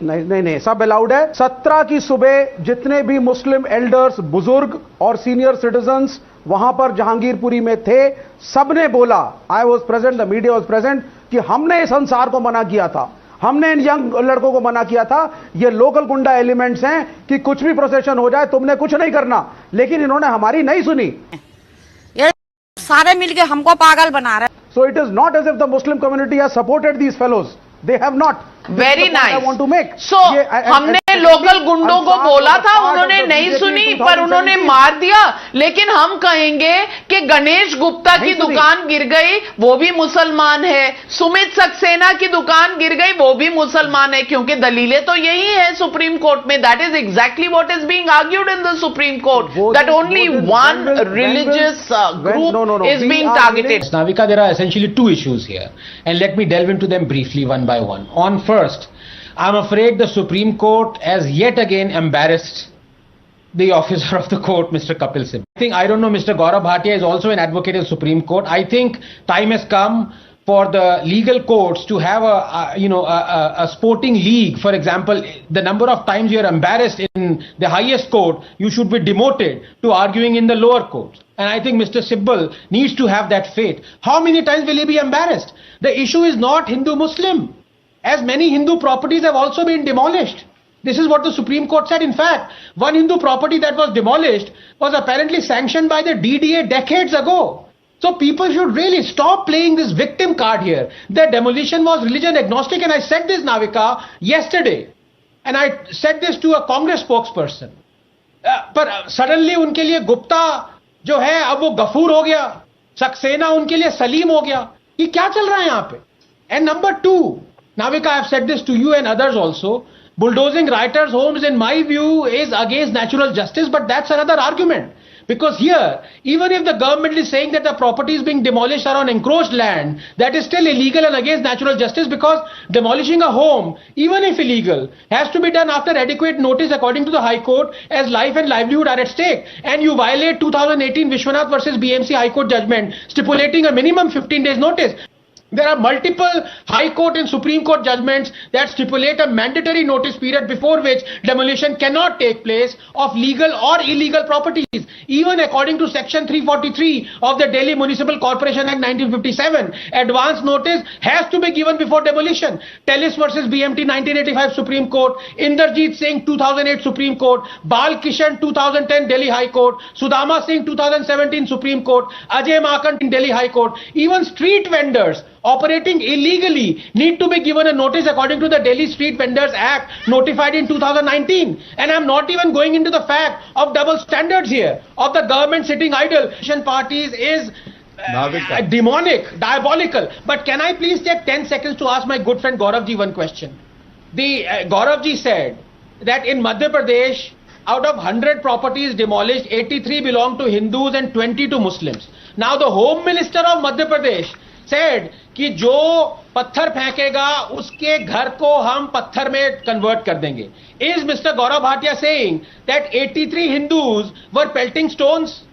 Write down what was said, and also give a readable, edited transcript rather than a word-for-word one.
नहीं नहीं नहीं, सब अलाउड है। 17 की सुबह जितने भी मुस्लिम एल्डर्स, बुजुर्ग और सीनियर सिटीजन्स वहां पर जहांगीरपुरी में थे, सबने बोला, I was present, the media was present, कि हमने इस अंसार को मना किया था, हमने इन यंग लड़कों को मना किया था, ये लोकल गुंडा एलिमेंट्स हैं कि कुछ भी प्रोसेशन हो जाए तुमने कुछ नहीं करना। लेकिन इन्होंने हमारी नहीं सुनी। ये सारे मिलके हमको पागल बना रहे। So it is not as if the Muslim community has supported these fellows. They have not. Very nice. want to make. So हमने लोकल गुंडों को बोला था, उन्होंने नहीं सुनी, पर उन्होंने मार दिया। लेकिन हम कहेंगे कि गणेश गुप्ता की दुकान गिर गई, वो भी मुसलमान है। सुमित सक्सेना की दुकान गिर गई, वो भी मुसलमान है, क्योंकि दलीलें तो यही है सुप्रीम कोर्ट में। That is exactly what is being argued in the supreme court, that only one religious group is being targeted. Navika, there are essentially two issues here, and let me delve into them briefly one by one. On first, I'm afraid the Supreme Court has yet again embarrassed the officer of the court, Mr. Kapil Sibal. I don't know, Mr. Gaurav Bhatia is also an advocate of Supreme Court. I think time has come for the legal courts to have a sporting league. For example, the number of times you are embarrassed in the highest court, you should be demoted to arguing in the lower court. And I think Mr. Sibal needs to have that faith. How many times will he be embarrassed? The issue is not Hindu-Muslim, as many Hindu properties have also been demolished. This is what the Supreme Court said. In fact, one Hindu property that was demolished was apparently sanctioned by the DDA decades ago. So people should really stop playing this victim card here. The demolition was religion agnostic, and I said this, Navika, yesterday. And I said this to a Congress spokesperson. पर suddenly उनके लिए गुप्ता जो है अब वो गफूर हो गया, सक्सेना उनके लिए सलीम हो गया। ये क्या चल रहा है यहाँ पे? And number two, Navika, I have said this to you and others also. Bulldozing rioters' homes, in my view, is against natural justice, but that's another argument. Because here, even if the government is saying that the properties being demolished are on encroached land, that is still illegal and against natural justice, because demolishing a home, even if illegal, has to be done after adequate notice according to the High Court, as life and livelihood are at stake. And you violate 2018 Vishwanath versus BMC High Court judgment stipulating a minimum 15 days notice. There are multiple High Court and Supreme Court judgments that stipulate a mandatory notice period before which demolition cannot take place of legal or illegal properties. Even according to Section 343 of the Delhi Municipal Corporation Act 1957, advance notice has to be given before demolition. Tellis versus BMT 1985 Supreme Court, Inderjeet Singh 2008 Supreme Court, Bal Kishan 2010 Delhi High Court, Sudama Singh 2017 Supreme Court, Ajay Makant in Delhi High Court. Even street vendors operating illegally need to be given a notice according to the Delhi Street Vendors Act notified in 2019. And I'm not even going into the fact of double standards here, of the government sitting idle. Parties is demonic, diabolical. But can I please take 10 seconds to ask my good friend Gaurav ji one question? The Gaurav ji said that in Madhya Pradesh, out of 100 properties demolished, 83 belong to Hindus and 20 to Muslims. Now the Home Minister of Madhya Pradesh said कि जो पत्थर फेंकेगा उसके घर को हम पत्थर में convert कर देंगे. Is Mr. Gaurav Bhatia saying that 83 Hindus were pelting stones?